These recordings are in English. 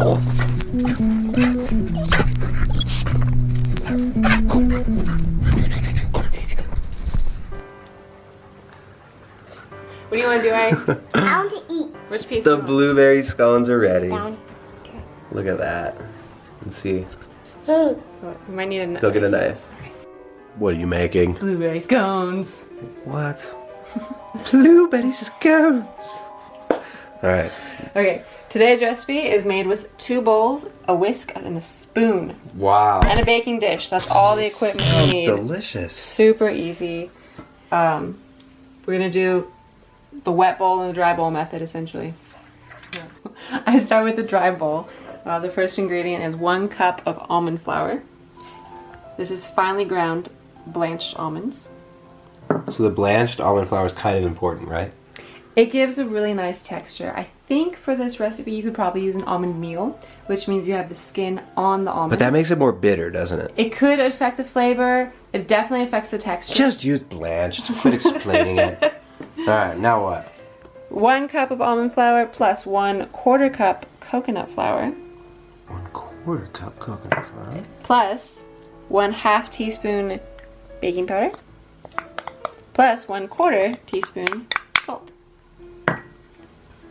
What do you want to do, Ike? I want to eat. Which piece? The blueberry scones are ready. Down. Okay. Look at that. Let's see. Oh, we might need a knife. Go get a knife. What are you making? Blueberry scones. What? Blueberry scones. Alright. Okay, today's recipe is made with 2 bowls, a whisk, and a spoon. Wow. And a baking dish. That's all the equipment you need. Delicious. Super easy. We're gonna do the wet bowl and the dry bowl method, essentially. I start with the dry bowl. The first ingredient is 1 cup of almond flour. This is finely ground blanched almonds. So the blanched almond flour is kind of important, right? It gives a really nice texture. I think for this recipe you could probably use an almond meal, which means you have the skin on the almonds. But that makes it more bitter, doesn't it? It could affect the flavor. It definitely affects the texture. Just use blanched. Quit explaining it. Alright, now what? 1 cup of almond flour plus 1/4 cup coconut flour. 1/4 cup coconut flour. Plus 1/2 teaspoon baking powder. Plus 1/4 teaspoon salt.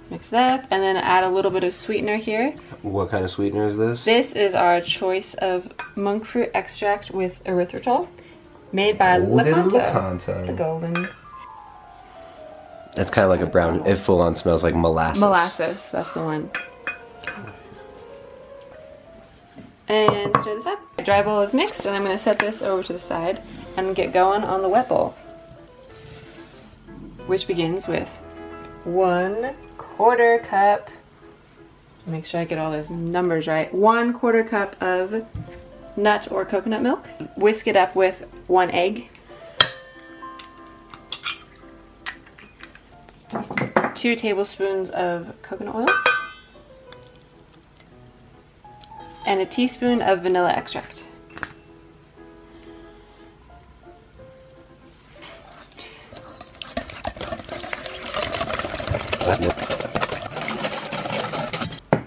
Mix it up and then add a little bit of sweetener here. What kind of sweetener is this? This is our choice of monk fruit extract with erythritol, made by Lecanto. The golden. That's kind of like a brown. It full on smells like molasses. Molasses, that's the one. And stir this up. The dry bowl is mixed, and I'm going to set this over to the side and get going on the wet bowl, which begins with 1/4 cup. Make sure I get all those numbers right. 1/4 cup of nut or coconut milk. Whisk it up with 1 egg. 2 tablespoons of coconut oil. And a teaspoon of vanilla extract.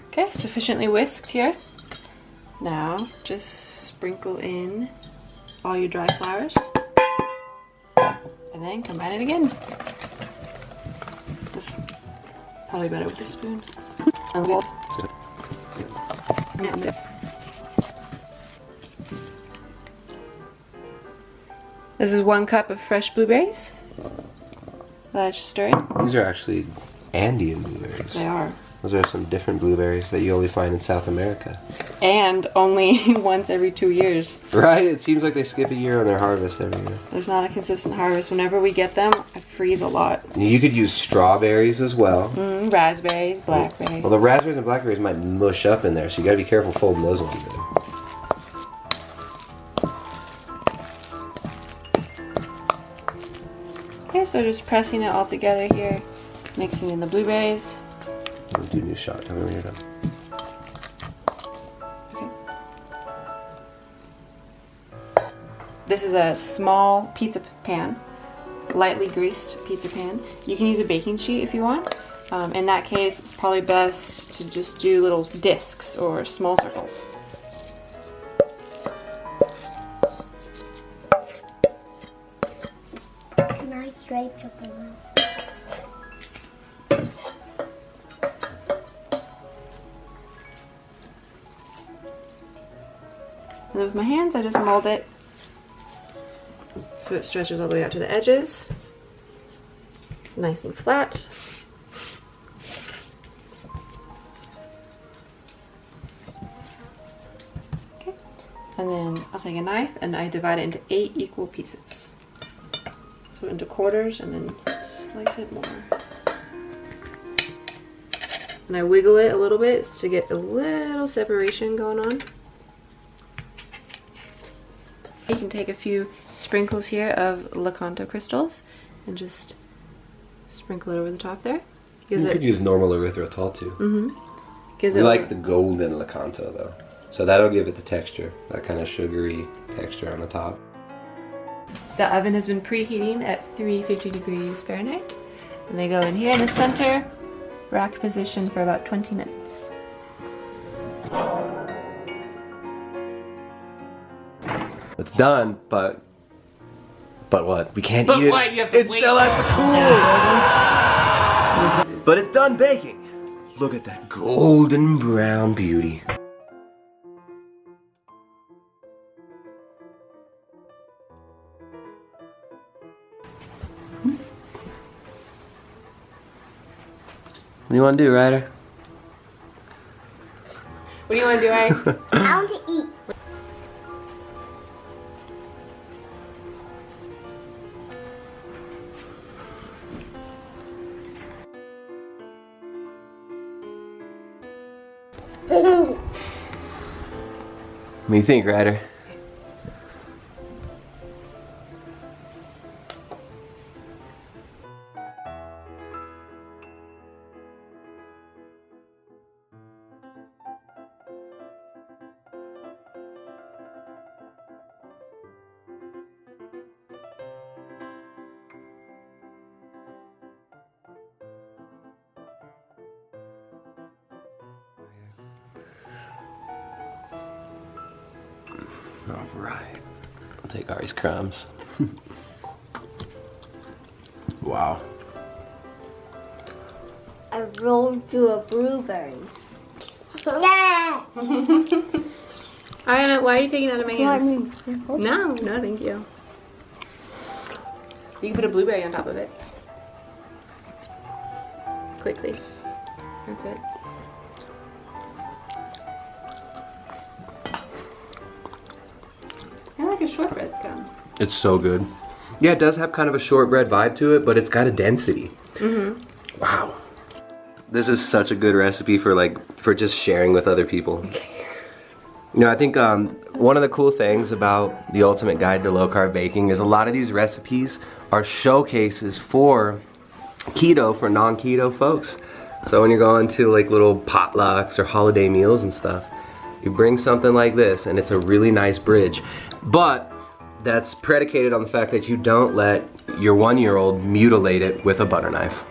Okay, sufficiently whisked here. Now, just sprinkle in all your dry flours. And then combine it again. This probably better with a spoon. This is 1 cup of fresh blueberries. Let's stir it. These are actually Andean blueberries. They are. Those are some different blueberries that you only find in South America. And only once every 2 years. Right? It seems like they skip a year on their harvest every year. There's not a consistent harvest. Whenever we get them, I freeze a lot. You could use strawberries as well. Raspberries, blackberries. Well, the raspberries and blackberries might mush up in there, so you gotta be careful folding those ones in. Okay, so just pressing it all together here. Mixing in the blueberries. We'll do a new shot. Tell me when you're done. Okay. This is a small pizza pan, lightly greased pizza pan. You can use a baking sheet if you want. In that case, it's probably best to just do little discs or small circles. Can I straight up a little? And then with my hands, I just mold it so it stretches all the way out to the edges. Nice and flat. Okay. And then I'll take a knife and I divide it into 8 equal pieces. So into quarters and then slice it more. And I wiggle it a little bit to get a little separation going on. You can take a few sprinkles here of Lecanto crystals and just sprinkle it over the top there. You could use normal erythritol too. Gives We it like the golden Lecanto though. So that'll give it the texture, that kind of sugary texture on the top. The oven has been preheating at 350 degrees Fahrenheit. And they go in here in the center, rack position for about 20 minutes. It's done, but what? We can't But eat what? it. You have to It wait. still has to cool. But it's done baking. Look at that golden brown beauty. What do you want to do, Ryder? What do you want to do, Ray? I want to eat. What do you think, Ryder? All right. I'll take Ari's crumbs. Wow. I rolled through a blueberry. Yeah. Ariana, why are you taking it out of my hands? Want No, no, thank you. You can put a blueberry on top of it. Quickly. That's it. I like a shortbread scone. It's so good. Yeah, it does have kind of a shortbread vibe to it, but it's got a density. Wow. This is such a good recipe for just sharing with other people. You know, I think one of the cool things about the Ultimate Guide to Low Carb Baking is a lot of these recipes are showcases for keto, for non-keto folks. So when you're going to like little potlucks or holiday meals and stuff, you bring something like this and it's a really nice bridge. But that's predicated on the fact that you don't let your 1-year-old mutilate it with a butter knife.